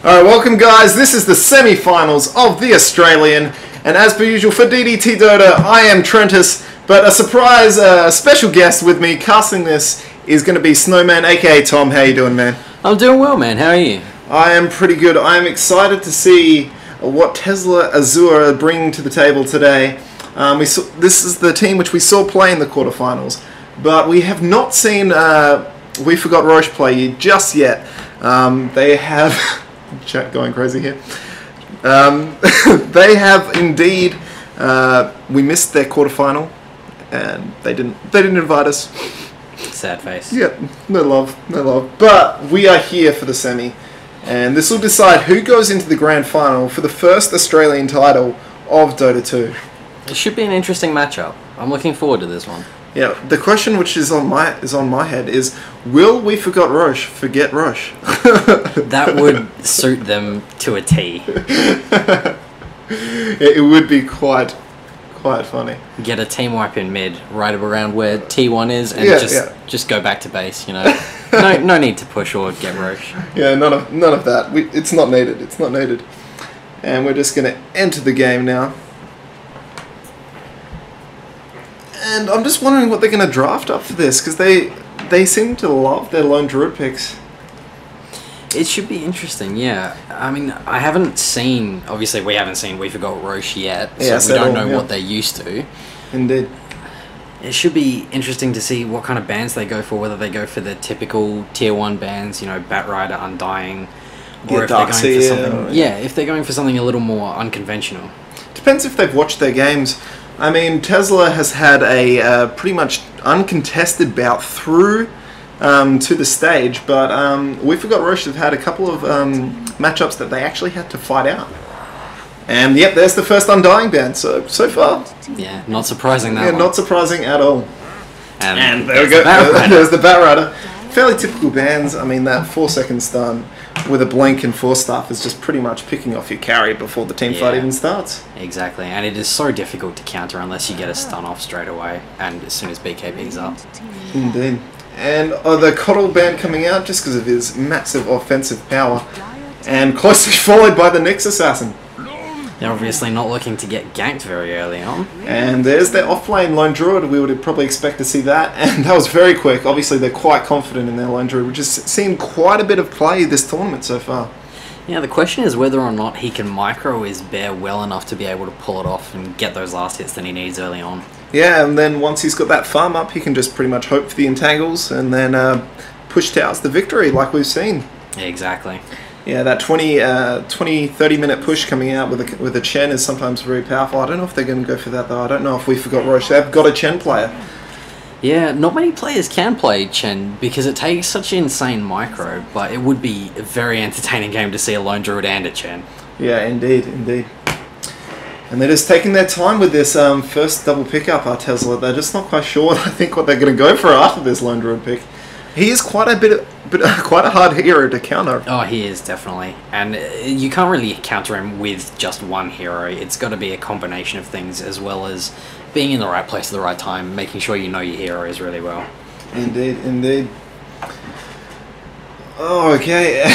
Alright, welcome guys. This is the semi-finals of the Australian, and as per usual for DDTDota, I am Trentus, but a surprise special guest with me casting this is going to be Snowman, aka Tom. How you doing, man? I'm doing well, man. How are you? I am pretty good. I am excited to see what Tesla Azure are bringing to the table today. This is the team which we saw play in the quarterfinals, but we have not seen We Forgot Rosh play just yet. They have... chat going crazy here. They have indeed. We missed their quarterfinal, and they didn't invite us. Sad face. Yeah, no love. But we are here for the semi, and this will decide who goes into the grand final for the first Australian title of Dota 2. It should be an interesting matchup. I'm looking forward to this one. Yeah, the question which is on my head is, will We Forgot Rosh forget Rosh? That would suit them to a T. It would be quite funny. Get a team wipe in mid, right around where T1 is, and just go back to base. You know, no need to push or get Rosh. Yeah, none of that. It's not needed. It's not needed. And we're just gonna enter the game now. And I'm just wondering what they're going to draft up for this, because they seem to love their lone druid picks. It should be interesting, yeah. I mean, I haven't seen... Obviously, we haven't seen We Forgot Rosh yet, so we don't know what they're used to. Indeed. It should be interesting to see what kind of bands they go for, whether they go for the typical Tier 1 bands, you know, Batrider, Undying, or if they're going for something... Yeah, if they're going for something a little more unconventional. Depends if they've watched their games. I mean, Tesla has had a pretty much uncontested bout through to the stage, but We Forgot Rosh have had a couple of matchups that they actually had to fight out. And yep, there's the first Undying band, so far. Yeah, not surprising that one. Not surprising at all. And there we go, there's the Batrider. Fairly typical bands. I mean, that 4-second stun with a blink and 4-staff is just pretty much picking off your carry before the team fight even starts. Exactly, and it is so difficult to counter unless you get a stun off straight away, and as soon as BKB's up. Indeed. And the Coddle band coming out just because of his massive offensive power, and closely followed by the Nyx Assassin. They're obviously not looking to get ganked very early on. And there's their off-lane lone druid. We would probably expect to see that, and that was very quick. Obviously, they're quite confident in their lone druid, which has seen quite a bit of play this tournament so far. Yeah, the question is whether or not he can micro his bear well enough to be able to pull it off and get those last hits that he needs early on. Yeah, and then once he's got that farm up, he can just pretty much hope for the entangles and then push towards the victory like we've seen. Yeah, exactly. Yeah, that 30 minute push coming out with a Chen is sometimes very powerful. I don't know if they're going to go for that though. I don't know if We Forgot Rosh. They've got a Chen player. Yeah, not many players can play Chen because it takes such insane micro, but it would be a very entertaining game to see a lone druid and a Chen. Yeah, indeed. And they're just taking their time with this first double pickup, Tesla. They're just not quite sure, I think, what they're going to go for after this lone druid pick. He is quite a hard hero to counter. Oh, he is, definitely. And you can't really counter him with just one hero. It's got to be a combination of things, as well as being in the right place at the right time, making sure you know your heroes really well. Indeed. Oh, okay.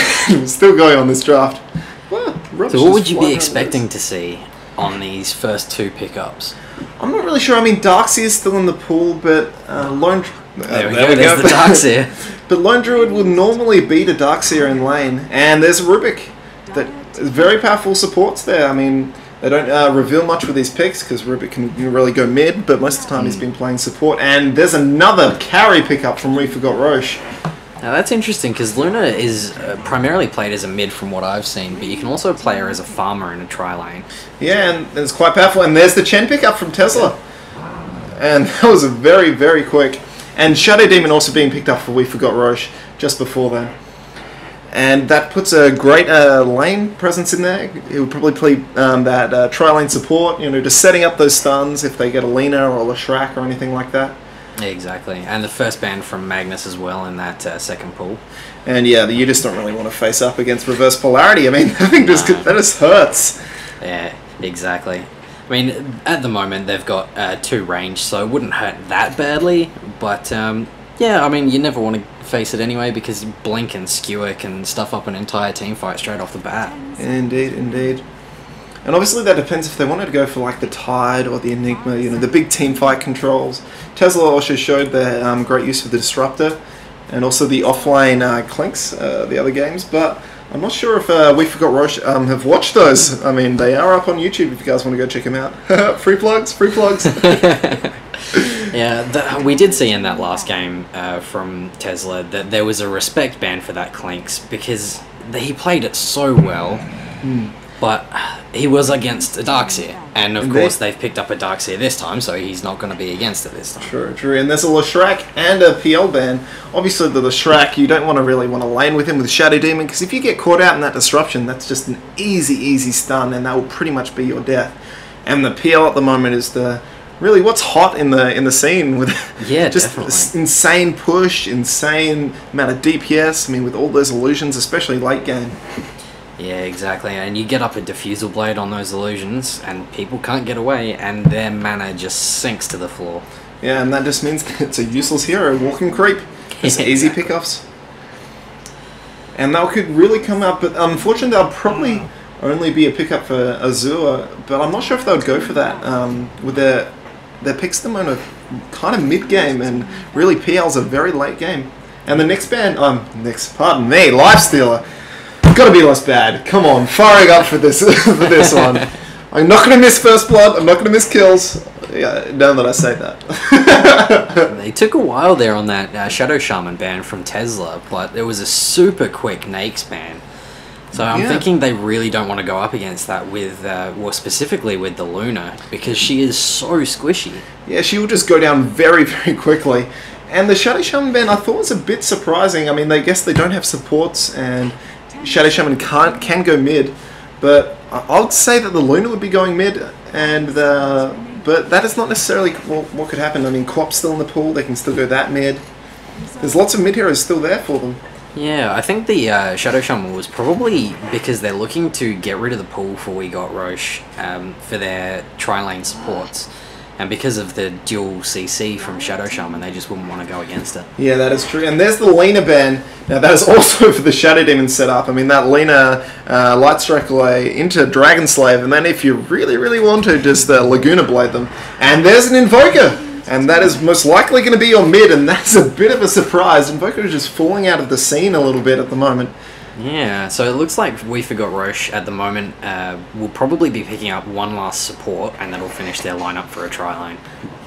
Still going on this draft. Well, so what would you be expecting to see on these first two pickups? I'm not really sure. I mean, Darkseer is still in the pool, but Lone... there we go, there's the Darkseer. But Lone Druid would normally beat a Darkseer in lane, and there's Rubik that is very powerful supports there. I mean, they don't reveal much with these picks because Rubik can really go mid, but most of the time he's been playing support. And there's another carry pickup from We Forgot Rosh. Now that's interesting because Luna is primarily played as a mid from what I've seen, but you can also play her as a farmer in a tri-lane. Yeah, and it's quite powerful. And there's the Chen pickup from Tesla. And that was a very quick. And Shadow Demon also being picked up for We Forgot Rosh just before then. And that puts a great lane presence in there. He would probably play that tri-lane support, you know, just setting up those stuns if they get a Lina or a Leshrac or anything like that. Exactly. And the first ban from Magnus as well in that second pool. And yeah, you just don't really want to face up against reverse polarity. I mean, I think that just hurts. Yeah, exactly. I mean, at the moment they've got 2 range, so it wouldn't hurt that badly, but Yeah, I mean, you never want to face it anyway because Blink and Skewer can stuff up an entire team fight straight off the bat. Indeed, indeed. And obviously that depends if they wanted to go for like the Tide or the Enigma, you know, the big team fight controls. Tesla also showed their great use of the Disruptor and also the offlane Clinks, the other games, but I'm not sure if We Forgot Rosh have watched those. I mean, they are up on YouTube if you guys want to go check them out. Free plugs, free plugs. Yeah, we did see in that last game from Tesla that there was a respect ban for that Clinks because he played it so well, but he was against a Darkseer, and of course they've picked up a Darkseer this time, so he's not going to be against it this time. True, true. And there's a Leshrac and a PL ban. Obviously the Leshrac, you don't really want to lane with him with Shadow Demon, because if you get caught out in that disruption, that's just an easy stun, and that will pretty much be your death. And the PL at the moment is the really what's hot in the scene with just this insane push, insane amount of DPS. I mean, with all those illusions, especially late game. Yeah, exactly. And you get up a Diffusal Blade on those illusions, and people can't get away, and their mana just sinks to the floor. Yeah, and that just means it's a useless hero, walking creep. It's easy pickoffs. And that could really come up, but unfortunately that'll probably only be a pickup for Azure, but I'm not sure if they would go for that. With their picks them on a kind of mid-game, and really PL's a very late game. And the next ban, pardon me, Lifestealer. Gotta be less bad. Come on, firing up for this for this one. I'm not gonna miss first blood. I'm not gonna miss kills. Yeah, now that I say that. They took a while there on that Shadow Shaman ban from Tesla, but it was a super quick Nakes ban. So I'm thinking they really don't want to go up against that with, well, specifically with the Luna, because she is so squishy. Yeah, she will just go down very quickly. And the Shadow Shaman ban I thought was a bit surprising. I mean, I guess they don't have supports, and Shadow Shaman can go mid, but I would say that the Luna would be going mid, and but that is not necessarily what could happen. I mean, Co-op's still in the pool, they can still go that mid. There's lots of mid heroes still there for them. Yeah, I think the Shadow Shaman was probably because they're looking to get rid of the pool for We Got Rosh for their tri-lane supports. And because of the dual CC from Shadow Shaman, they just wouldn't want to go against it. Yeah, that is true. And there's the Lena ban. Now, that is also for the Shadow Demon setup. I mean, that Lena Light Strike away into Dragon Slave, and then if you really want to, just Laguna Blade them. And there's an Invoker! And that is most likely going to be your mid, and that's a bit of a surprise. Invoker is just falling out of the scene a little bit at the moment. Yeah, so it looks like We Forgot Rosh at the moment will probably be picking up one last support, and that'll finish their lineup for a tri-lane.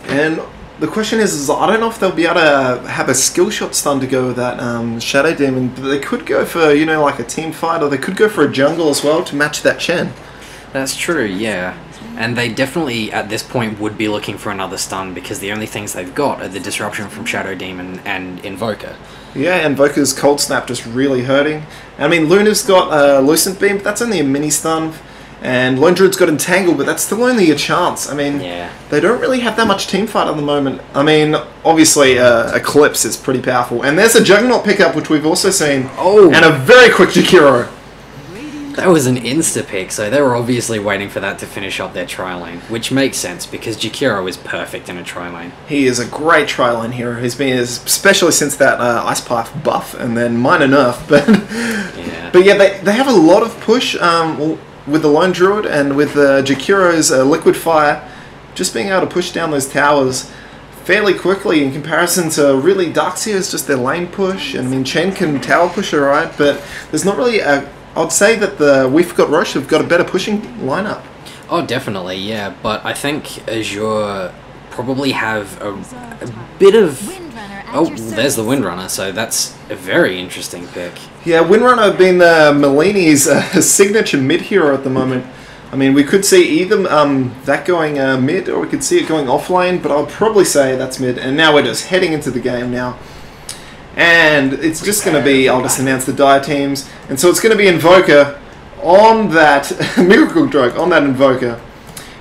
And the question is I don't know if they'll be able to have a skill shot stun to go with that Shadow Demon, but they could go for, you know, like a team fight, or they could go for a jungle as well to match that Chen. That's true, yeah. And they definitely, at this point, would be looking for another stun, because the only things they've got are the disruption from Shadow Demon and Invoker. Yeah, Invoker's Cold Snap just really hurting. I mean, Luna's got Lucent Beam, but that's only a mini stun. And Lone Druid's got Entangle, but that's still only a chance. I mean, they don't really have that much team fight at the moment. I mean, obviously, Eclipse is pretty powerful. And there's a Juggernaut pickup, which we've also seen. Oh! And a very quick Jakiro. That was an insta-pick, so they were obviously waiting for that to finish up their tri-lane, which makes sense, because Jakiro is perfect in a tri-lane. He is a great tri-lane hero. He's been, especially since that Ice Pipe buff, and then minor nerf. But yeah, they have a lot of push with the Lone Druid, and with Jakiro's Liquid Fire, just being able to push down those towers fairly quickly in comparison to really Darkseer is just their lane push. And I mean, Chen can tower push alright, but there's not really a... I'd say that the We Forgot Rosh have got a better pushing lineup. Oh, definitely, yeah. But I think Azure probably have a bit of... Oh, there's the Windrunner, so that's a very interesting pick. Yeah, Windrunner being Malini's signature mid-hero at the moment. I mean, we could see either that going mid, or we could see it going offlane, but I'll probably say that's mid. And now we're just heading into the game now. And it's just going to be, I'll just announce the dire teams. And so it's going to be Invoker on that Miracle Drug, on that Invoker.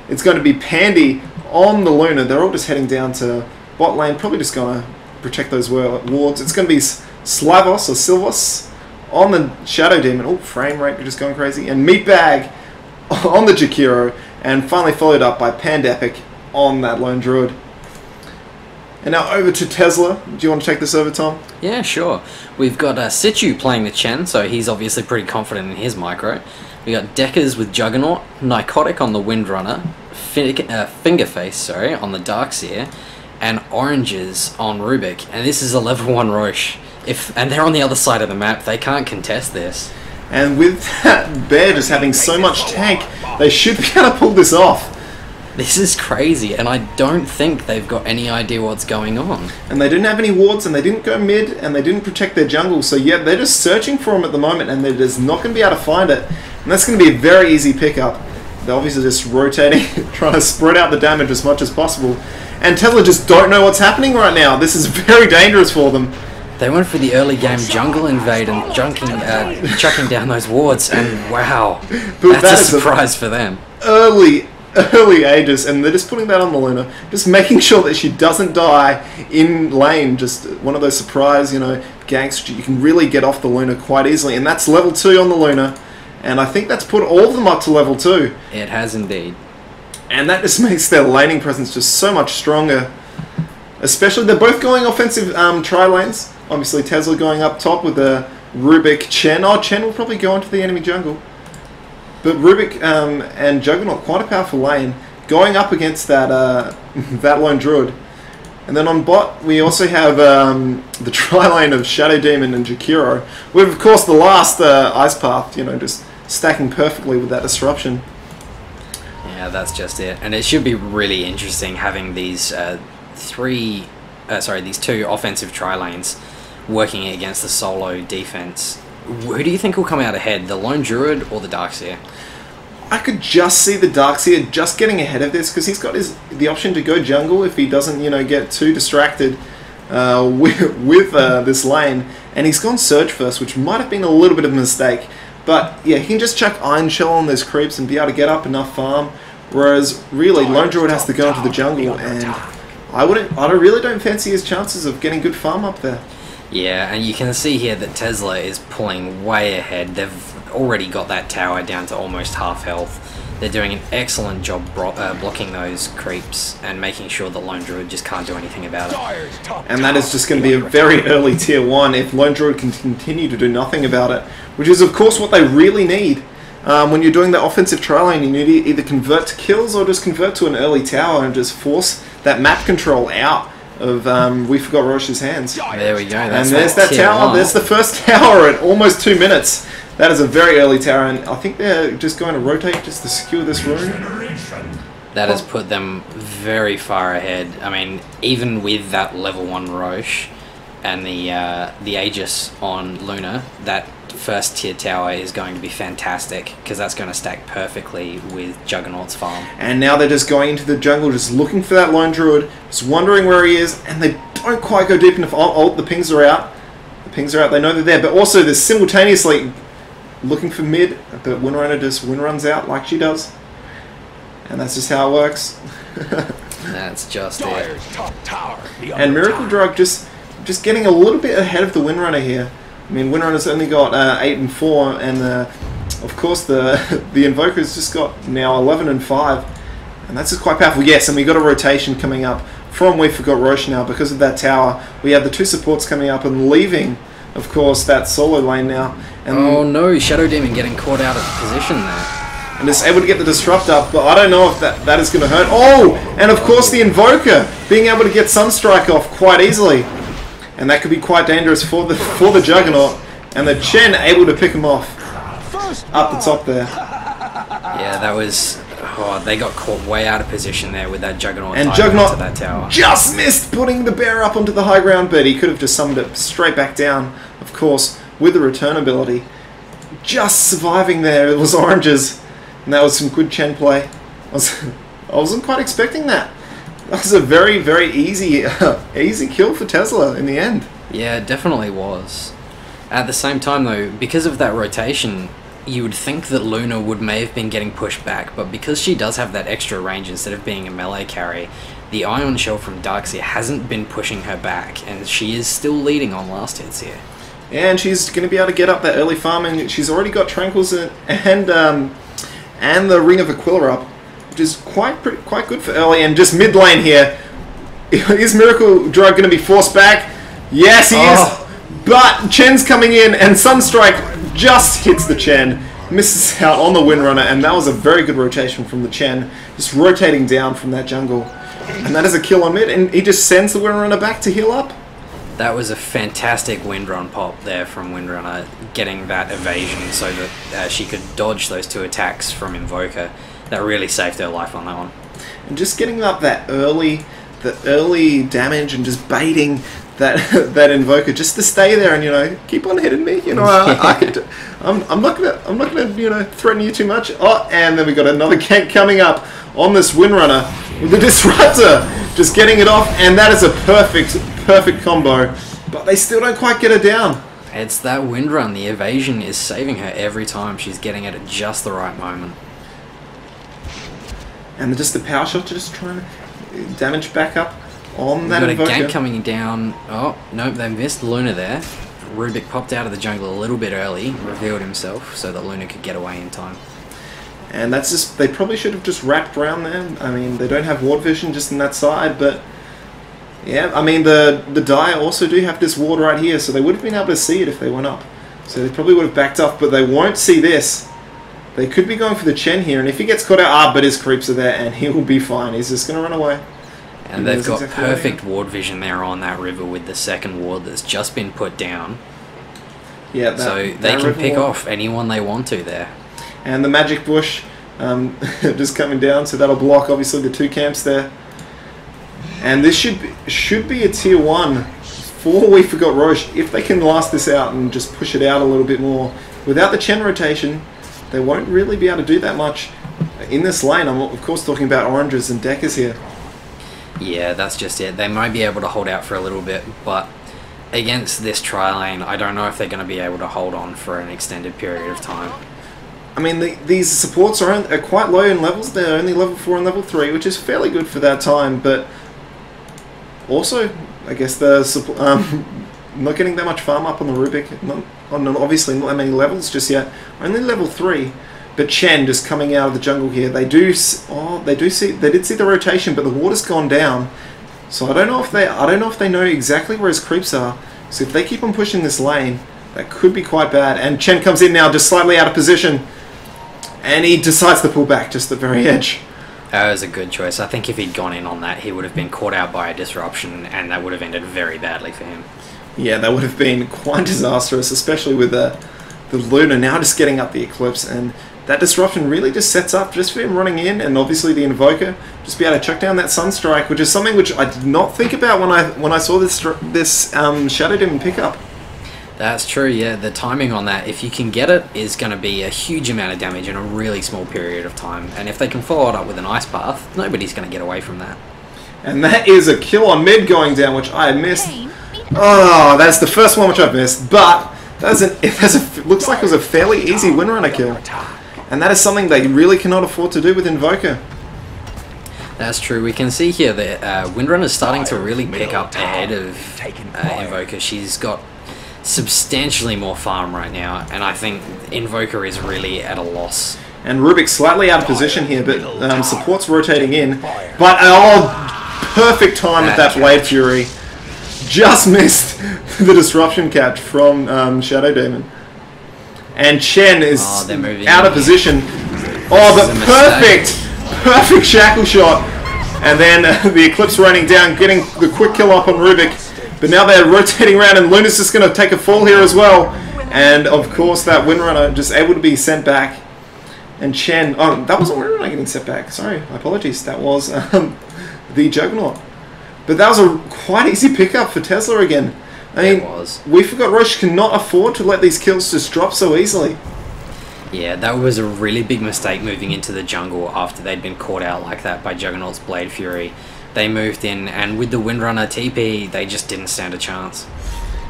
It's going to be Pandy on the Luna. They're all just heading down to bot lane, probably just going to protect those wards. It's going to be Slavos or Silvos on the Shadow Demon. Oh, frame rate just going crazy. And Meatbag on the Jakiro. And finally followed up by Pandepic on that Lone Druid. And now over to Tesla. Do you want to take this over, Tom? Yeah, sure. We've got Situ playing the Chen, so he's obviously pretty confident in his micro. We got Deckers with Juggernaut, Nicotic on the Windrunner, Fingerface, on the Darkseer, and Oranges on Rubik. And this is a level 1 Rosh. And they're on the other side of the map. They can't contest this. And with that bear just having so much tank, they should be able to pull this off. This is crazy, and I don't think they've got any idea what's going on. And they didn't have any wards, and they didn't go mid, and they didn't protect their jungle, so yeah, they're just searching for them at the moment, and they're just not going to be able to find it. And that's going to be a very easy pickup. They're obviously just rotating, trying to spread out the damage as much as possible. And Tesla just don't know what's happening right now. This is very dangerous for them. They went for the early game jungle invade and chucking down those wards, and wow, that's a surprise for them. Early Aegis, and they're just putting that on the Luna, just making sure that she doesn't die in lane. Just one of those surprise, ganks. You can really get off the Luna quite easily, and that's level 2 on the Luna, and I think that's put all of them up to level 2. It has indeed. And that just makes their laning presence just so much stronger. Especially, they're both going offensive tri-lanes. Obviously, Tesla going up top with the Rubik Chen. Oh, Chen will probably go into the enemy jungle. But Rubik and Juggernaut, quite a powerful lane, going up against that that lone druid. And then on bot, we also have the tri-lane of Shadow Demon and Jakiro, with of course the last Ice Path, just stacking perfectly with that disruption. Yeah, that's just it. And it should be really interesting having these these 2 offensive tri-lanes working against the solo defense. Who do you think will come out ahead, the Lone Druid or the Darkseer? I could just see the Darkseer just getting ahead of this, because he's got the option to go jungle if he doesn't, get too distracted with this lane. And he's gone Surge first, which might have been a little bit of a mistake. But yeah, he can just chuck Iron Shell on those creeps and be able to get up enough farm. Whereas really, Lone Druid has to go into the jungle, and I really don't fancy his chances of getting good farm up there. Yeah, and you can see here that Tesla is pulling way ahead. They've already got that tower down to almost half health. They're doing an excellent job blocking those creeps and making sure that Lone Druid just can't do anything about it. And that is just going to be a very early tier 1 if Lone Druid can continue to do nothing about it, which is of course what they really need. When you're doing the offensive tri-lane, you need to either convert to kills or just convert to an early tower and just force that map control out of We Forgot Rosh's hands. There we go. That's and there's that tower. 1. There's the first tower at almost 2 minutes. That is a very early tower, and I think they're just going to rotate just to secure this room. That has put them very far ahead. I mean, even with that level 1 Rosh and the Aegis on Luna, that first tier tower is going to be fantastic, because that's going to stack perfectly with Juggernaut's farm. And now they're just going into the jungle, just looking for that Lone Druid, just wondering where he is, and they don't quite go deep enough. Oh, the pings are out. The pings are out, they know they're there, but also they're simultaneously looking for mid. The Windrunner just windruns out like she does. And that's just how it works. That's just it. And Miracle Drug just getting a little bit ahead of the Windrunner here. I mean, Windrunner's only got 8 and 4, and of course the Invoker's just got now 11 and 5, and that's just quite powerful. Yes, and we got a rotation coming up from We Forgot Rosh now because of that tower. We have the 2 supports coming up and leaving, of course, that solo lane now. And oh no, Shadow Demon getting caught out of position there. And just able to get the Disrupt up, but I don't know if that is going to hurt. Oh, and of course the Invoker being able to get Sunstrike off quite easily. And that could be quite dangerous for the Juggernaut, and the Chen able to pick him off up the top there. Yeah, that was. Oh, they got caught way out of position there with that Juggernaut. And Juggernaut that tower just missed putting the bear up onto the high ground, but he could have just summoned it straight back down. Of course, with the return ability, just surviving there. It was Oranges, and that was some good Chen play. I wasn't quite expecting that. That was a very, very easy kill for Tesla in the end. Yeah, it definitely was. At the same time, though, because of that rotation, you would think that Luna may have been getting pushed back, but because she does have that extra range instead of being a melee carry, the Ion Shell from Darkseer hasn't been pushing her back, and she is still leading on last hits here. And she's going to be able to get up that early farm, and she's already got Tranquils and the Ring of Aquila up, which is quite good for early. And just mid lane here, Is Miracle Drug going to be forced back? Yes, he is. But Chen's coming in, and Sunstrike just hits the Chen. Misses out on the Windrunner, and that was a very good rotation from the Chen. Just rotating down from that jungle. And that is a kill on mid, and he just sends the Windrunner back to heal up. That was a fantastic Windrun pop there from Windrunner, getting that evasion so that she could dodge those 2 attacks from Invoker. That really saved her life on that one. And just getting up that early damage and just baiting that Invoker just to stay there and, you know, keep on hitting me. You know, I'm not gonna you know, threaten you too much. Oh, and then we got another gank coming up on this Windrunner with the Disruptor, just getting it off, and that is a perfect combo. But they still don't quite get her down. It's that Windrun. The evasion is saving her every time. She's getting it at just the right moment. And just the power shot to just trying to damage back up on that Invoker. Got a gank Invoker. coming down. Oh, nope, they missed Luna there. Rubik popped out of the jungle a little bit early, revealed himself so that Luna could get away in time. And that's just, they probably should have just wrapped around there. I mean, they don't have ward vision just in that side, but yeah, I mean, the Dire also do have this ward right here, so they would have been able to see it if they went up. So they probably would have backed off, but they won't see this. They could be going for the Chen here, and if he gets caught out, but his creeps are there, and he will be fine. He's just going to run away. And they've got perfect ward vision there on that river with the second ward that's just been put down. Yeah, so they can pick off anyone they want to there. And the Magic Bush just coming down, so that'll block, obviously, the 2 camps there. And this should be a tier 1 for We Forgot Rosh, if they can last this out and just push it out a little bit more. Without the Chen rotation, they won't really be able to do that much in this lane. I'm of course talking about oranges and deckers here. Yeah, that's just it. They might be able to hold out for a little bit, but against this tri lane, I don't know if they're going to be able to hold on for an extended period of time. I mean, these supports are quite low in levels. They're only level 4 and level 3, which is fairly good for that time, but also, I guess the not getting that much farm up on the Rubik. Obviously not that many levels just yet. Only level 3. But Chen just coming out of the jungle here. They did see the rotation, but the water's gone down. So I don't know if they know exactly where his creeps are. So if they keep on pushing this lane, that could be quite bad. And Chen comes in now, just slightly out of position, and he decides to pull back just at the very edge. That was a good choice. I think if he'd gone in on that, he would have been caught out by a disruption, and that would have ended very badly for him. Yeah, that would have been quite disastrous, especially with the Luna now just getting up the Eclipse, and that disruption really just sets up just for him running in, and obviously the Invoker just be able to chuck down that Sunstrike, which is something which I did not think about when I saw this Shadow Demon pickup. That's true, yeah. The timing on that, if you can get it, is going to be a huge amount of damage in a really small period of time. And if they can follow it up with an Ice Path, nobody's going to get away from that. And that is a kill on mid going down, which I missed. Oh, that's the first one which I've missed. But it looks like it was a fairly easy Windrunner kill. And that is something they really cannot afford to do with Invoker. That's true. We can see here that Windrunner is starting to really pick up ahead of Invoker. She's got substantially more farm right now, and I think Invoker is really at a loss. And Rubik slightly out of position here, but support's rotating in. But perfect time with that Blade Fury. Just missed the disruption catch from Shadow Demon. And Chen is out of position. Oh, but perfect shackle shot. And then the Eclipse running down, getting the quick kill up on Rubik. But now they're rotating around, and Luna's just going to take a fall here as well. And of course, that Windrunner just able to be sent back. And Chen, oh, that wasn't Windrunner getting sent back. Sorry, my apologies. That was the Juggernaut. But that was a quite easy pickup for Tesla again. I mean, We Forgot Rosh cannot afford to let these kills just drop so easily. Yeah, that was a really big mistake moving into the jungle after they'd been caught out like that by Juggernaut's Blade Fury. They moved in, and with the Windrunner TP, they just didn't stand a chance.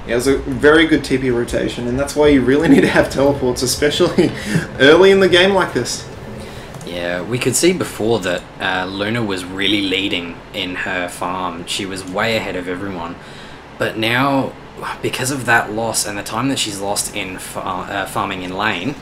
Yeah, it was a very good TP rotation, and that's why you really need to have teleports, especially early in the game like this. Yeah, we could see before that Luna was really leading in her farm. She was way ahead of everyone. But now, because of that loss and the time that she's lost in farming in lane,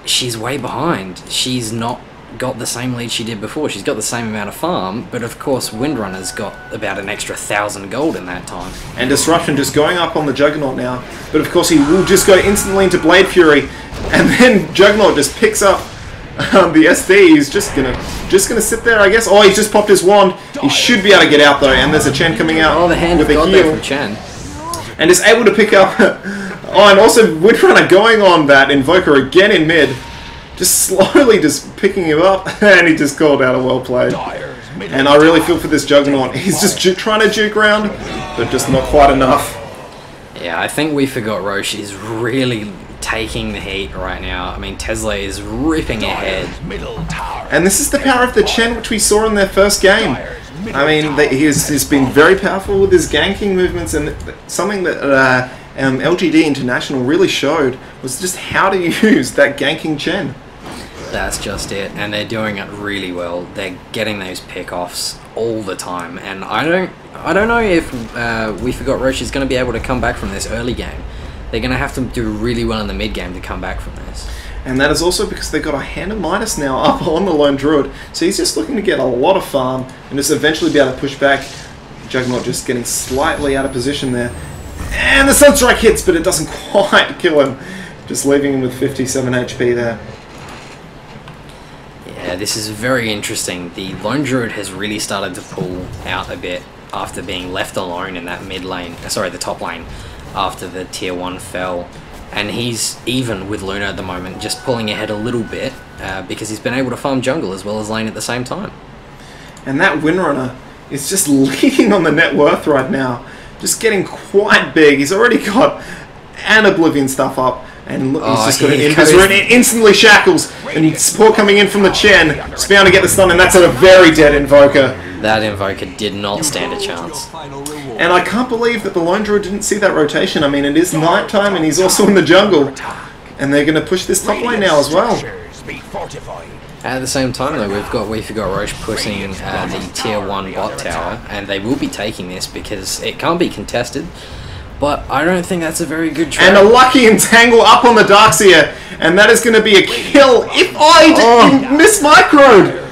she's way behind. She's not got the same lead she did before. She's got the same amount of farm, but of course Windrunner's got about an extra 1,000 gold in that time. And Disruption just going up on the Juggernaut now, but of course he will just go instantly into Blade Fury, and then Juggernaut just picks up the SD. He's just gonna sit there, I guess. Oh, he's just popped his wand. He should be able to get out though, and there's a Chen coming out. Oh, the hand of God there from Chen. And is able to pick up... oh, and also Windrunner going on that Invoker again in mid. Just slowly just picking him up, and he just called out a well played. And I really feel for this Juggernaut. He's just trying to juke around, but just not quite enough. Yeah, I think We Forgot Rosh is really taking the heat right now. I mean, Tesla is ripping ahead. And this is the power of the Chen, which we saw in their first game. I mean, he's been very powerful with his ganking movements, and something that LGD International really showed was just how to use that ganking Chen. That's just it, and they're doing it really well. They're getting those pick-offs all the time, and I don't know if We Forgot Rosh is going to be able to come back from this early game. They're going to have to do really well in the mid game to come back from this. And that is also because they've got a Hand of Midas now up on the Lone Druid, so he's just looking to get a lot of farm and just eventually be able to push back. Juggernaut just getting slightly out of position there. And the Sunstrike hits, but it doesn't quite kill him. Just leaving him with 57 HP there. Yeah, this is very interesting. The Lone Druid has really started to pull out a bit after being left alone in that mid lane, sorry, the top lane, after the tier 1 fell. And he's even with Luna at the moment, just pulling ahead a little bit because he's been able to farm jungle as well as lane at the same time. And that Windrunner is just leading on the net worth right now. Just getting quite big. He's already got an Oblivion stuff up. And look, he's just got an Invis and it instantly shackles. And support coming in from the Chen. Just bound to get the stun, and that's a very dead Invoker. That Invoker did not stand a chance. And I can't believe that the Lone Druid didn't see that rotation. I mean, it is night time and he's also in the jungle. And they're going to push this top lane now as well. At the same time though, we've got We Forgot Rosh pushing the tier 1 bot tower, and they will be taking this because it can't be contested. But I don't think that's a very good trade. And a lucky entangle up on the Darkseer, and that is going to be a kill if I didn't miss microed.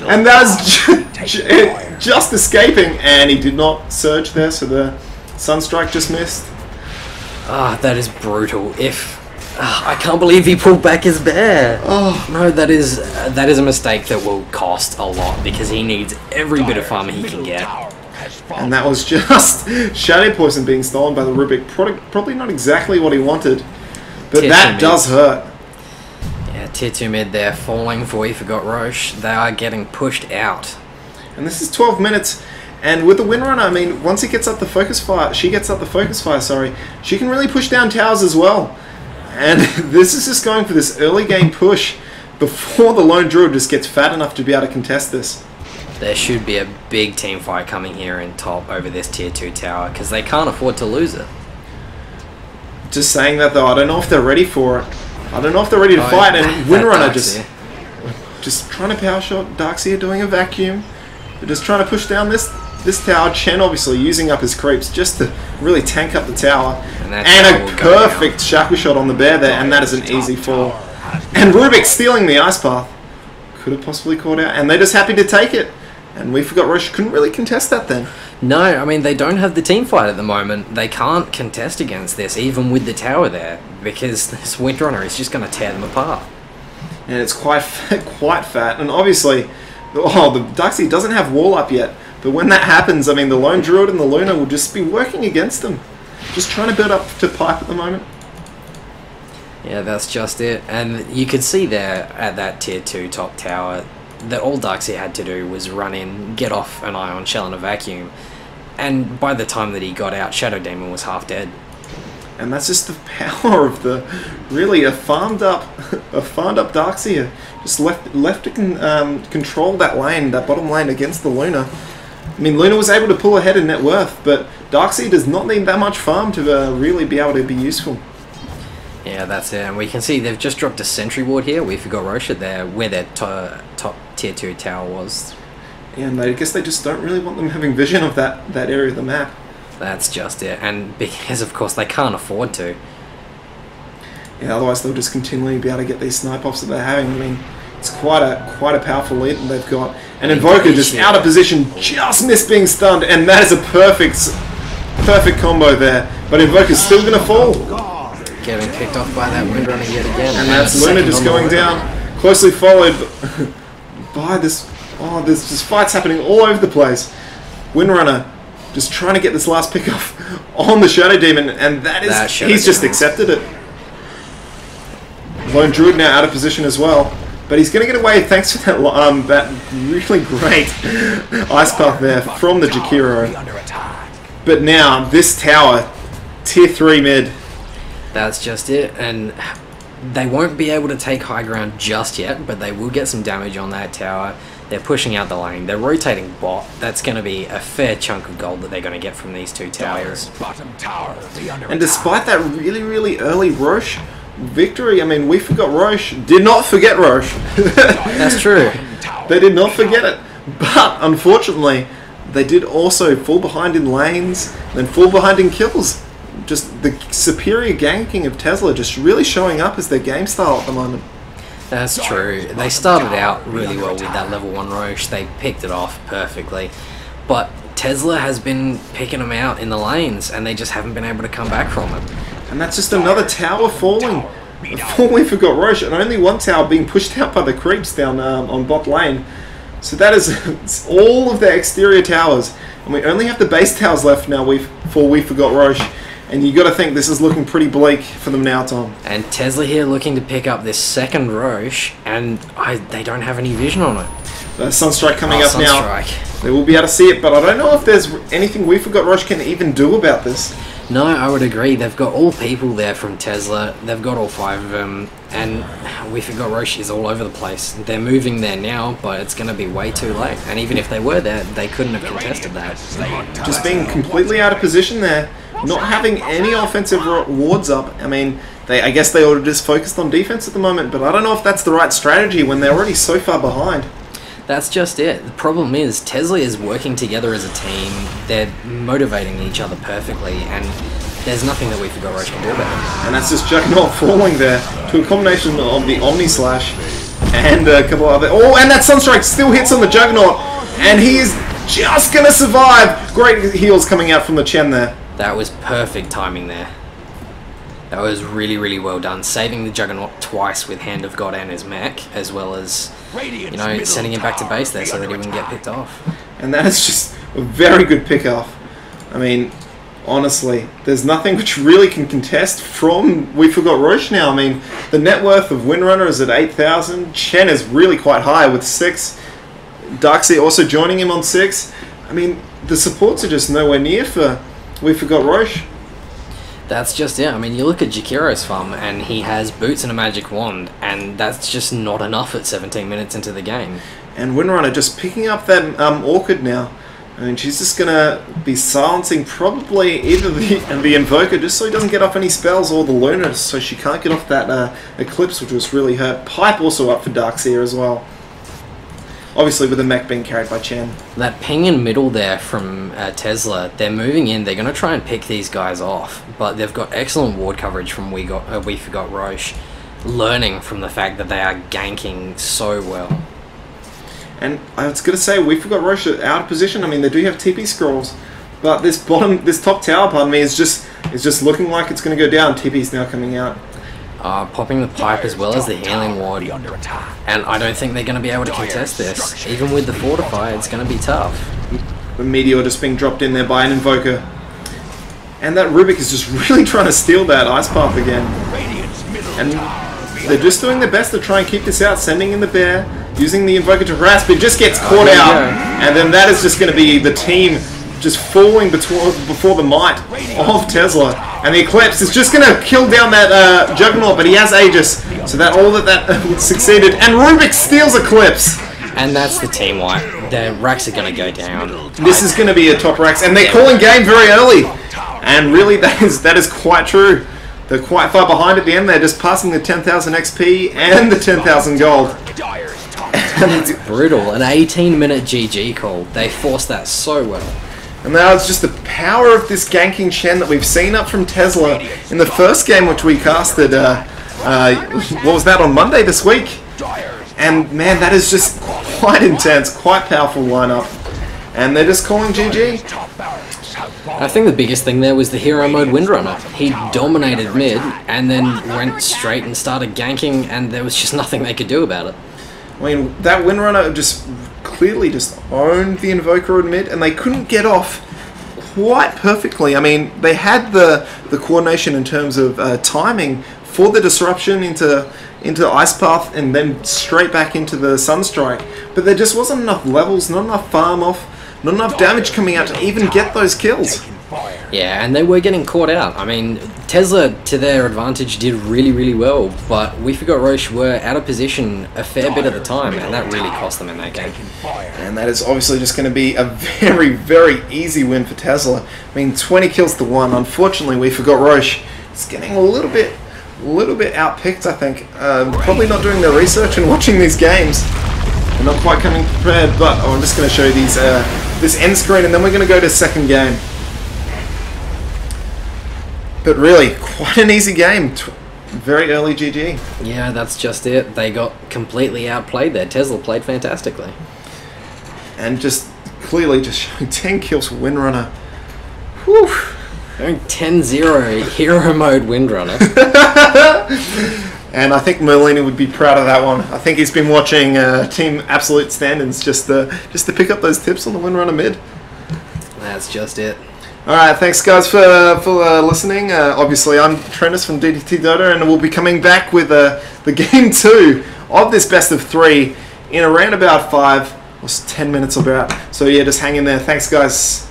And that is just escaping, and he did not surge there, so the Sunstrike just missed. Ah, that is brutal. I can't believe he pulled back his bear. Oh no, that is a mistake that will cost a lot because he needs every bit of farm he can get. And that was just Shadow Poison being stolen by the Rubik. Probably not exactly what he wanted, but that does hurt. Yeah, tier 2 mid there, falling for We Forgot Rosh. They are getting pushed out. And this is 12 minutes. And with the Windrunner, I mean, once he gets up the focus fire, she can really push down towers as well. And this is just going for this early game push before the Lone Druid just gets fat enough to be able to contest this. There should be a big team fight coming here in top over this tier 2 tower because they can't afford to lose it. Just saying that though, I don't know if they're ready for it. I don't know if they're ready to fight, and Windrunner just trying to power shot. Darkseer doing a vacuum. They're just trying to push down this tower. Chen obviously using up his creeps just to really tank up the tower. And a perfect shackle shot on the bear there, and that is an easy fall. And Rubik stealing the ice path. Could have possibly caught out, and they're just happy to take it. And We Forgot Rosh couldn't really contest that then. No, I mean, they don't have the team fight at the moment. They can't contest against this, even with the tower there, because this Windrunner is just going to tear them apart. And it's quite fat. And obviously, the Darkseer doesn't have wall up yet. But when that happens, I mean, the Lone Druid and the Luna will just be working against them. Just trying to build up to pipe at the moment. Yeah, that's just it. And you could see there at that tier 2 top tower that all Darkseer had to do was run in, get off an Ion Shell and a vacuum. And by the time that he got out, Shadow Demon was half dead. And that's just the power of the really a farmed up Darkseer. Just left to control that lane, that bottom lane against the Luna. I mean, Luna was able to pull ahead in net worth, but Darkseer does not need that much farm to really be able to be useful. Yeah, that's it. And we can see they've just dropped a sentry ward here. We forgot Rosh there, where their top tier 2 tower was. Yeah, and I guess they just don't really want them having vision of that area of the map. That's just it. And because, of course, they can't afford to. Yeah, otherwise they'll just continually be able to get these snipe offs that they're having. I mean, It's quite a powerful lead that they've got. And Invoker just out of position, just missed being stunned, and that is a perfect combo there. But Invoker's still going to fall. Getting picked off by that Windrunner yet again. And that's Luna just going down, closely followed by this. Oh, there's just fights happening all over the place. Windrunner just trying to get this last pick off on the Shadow Demon, and he's just accepted it. Lone Druid now out of position as well. But he's going to get away thanks to that really great ice path there from the Jakiro. But now, this tower, tier 3 mid. That's just it. And they won't be able to take high ground just yet, but they will get some damage on that tower. They're pushing out the lane. They're rotating bot. That's going to be a fair chunk of gold that they're going to get from these two towers. And despite that really, really early Rosh victory, I mean, we forgot Rosh. Did not forget Rosh. That's true. They did not forget it. But, unfortunately, they did also fall behind in lanes, then fall behind in kills. Just the superior ganking of Tesla just really showing up as their game style at the moment. That's true. They started out really well with that level 1 Rosh. They picked it off perfectly. But Tesla has been picking them out in the lanes, and they just haven't been able to come back from it. And that's just another tower falling. Before we forgot Rosh, and only one tower being pushed out by the creeps down on bot lane. So that is all of their exterior towers. And we only have the base towers left now before we forgot Rosh. And you got to think this is looking pretty bleak for them now, Tom. And Tesla here looking to pick up this second Rosh, and they don't have any vision on it. Sunstrike coming up now. They will be able to see it, but I don't know if there's anything we forgot Rosh can even do about this. No, I would agree. They've got all people there from Tesla. They've got all 5 of them, and we forgot Rosh is all over the place. They're moving there now, but it's going to be way too late. And even if they were there, they couldn't have contested that. Just being completely out of position there, not having any offensive wards up. I mean, I guess they ought to just focused on defense at the moment, but I don't know if that's the right strategy when they're already so far behind. That's just it. The problem is Tesla is working together as a team. They're motivating each other perfectly, and there's nothing that we forgot Rosh can do about it. And that's just Juggernaut falling there to a combination of the Omni Slash and a couple other... Oh, and that Sunstrike still hits on the Juggernaut, and he is just going to survive. Great heals coming out from the Chen there. That was perfect timing there. That was really, really well done. Saving the Juggernaut twice with Hand of God and his mech, as well as, you know, sending him back to base there so that he wouldn't get picked off. And that is just a very good pick-off. I mean, honestly, there's nothing which really can contest from We Forgot Rosh now. I mean, the net worth of Windrunner is at 8,000. Chen is really quite high with 6. Darkseer also joining him on 6. I mean, the supports are just nowhere near for We Forgot Rosh. That's just it. I mean, you look at Jakiro's farm, and he has boots and a magic wand, and that's just not enough at 17 minutes into the game. And Windrunner just picking up that Orchid now. I mean, she's just going to be silencing probably either the Invoker, just so he doesn't get off any spells, or the Luna, so she can't get off that Eclipse, which was really hurt. Pipe also up for Darkseer as well. Obviously with the mech being carried by Chen. That ping in middle there from Tesla, they're moving in, they're going to try and pick these guys off, but they've got excellent ward coverage from We Forgot Rosh, learning from the fact that they are ganking so well. And I was going to say, We Forgot Rosh are out of position. I mean, they do have TP scrolls, but this top tower, pardon me, is just looking like it's going to go down. TP's now coming out. Popping the pipe as well as the healing ward, and I don't think they're going to be able to contest this. Even with the fortify, it's going to be tough. The meteor just being dropped in there by an Invoker, and that Rubik is just really trying to steal that ice path again. And they're just doing their best to try and keep this out, sending in the bear, using the Invoker to harass, but it just gets caught out, and then that is just going to be the team just falling before the might of Tesla. And the Eclipse is just going to kill down that Juggernaut, but he has Aegis, so that succeeded. And Rubik steals Eclipse. And that's the team wipe. The racks are going to go down. This is going to be a top racks, and they're calling game very early. And really, that is quite true. They're quite far behind at the end. They're just passing the 10,000 XP and the 10,000 gold. It's brutal. An 18-minute GG call. They forced that so well. And now it's just the power of this ganking Chen that we've seen up from Tesla in the first game which we casted, what was that, on Monday this week? And man, that is just quite intense, quite powerful lineup. And they're just calling GG. I think the biggest thing there was the hero mode Windrunner. He dominated mid and then went straight and started ganking, and there was just nothing they could do about it. I mean, that Windrunner just clearly just owned the Invoker in mid, and they couldn't get off quite perfectly. I mean, they had the coordination in terms of timing for the disruption into Ice Path and then straight back into the Sunstrike, but there just wasn't enough levels, not enough farm off, not enough damage coming out to even get those kills. Yeah, and they were getting caught out. I mean, Tesla, to their advantage, did really, really well, but We Forgot Rosh were out of position a fair bit of the time, and that really cost them in that game. And that is obviously just going to be a very, very easy win for Tesla. I mean, 20 kills to 1. Unfortunately, We Forgot Rosh is getting a little bit outpicked, I think. Probably not doing their research and watching these games. They're not quite coming prepared, but I'm just going to show you these this end screen, and then we're going to go to second game. But really, quite an easy game. Very early GG. Yeah, that's just it. They got completely outplayed there. Tesla played fantastically. And just clearly just showing 10 kills for Windrunner. Whew. Going 10-0 hero mode Windrunner. And I think Merlini would be proud of that one. I think he's been watching Team Absolute Stand-ins just to pick up those tips on the Windrunner mid. That's just it. Alright, thanks guys for listening. Obviously, I'm Trentus from DDTDota, and we'll be coming back with the game 2 of this best of 3 in around about 5 or 10 minutes about. So yeah, just hang in there. Thanks guys.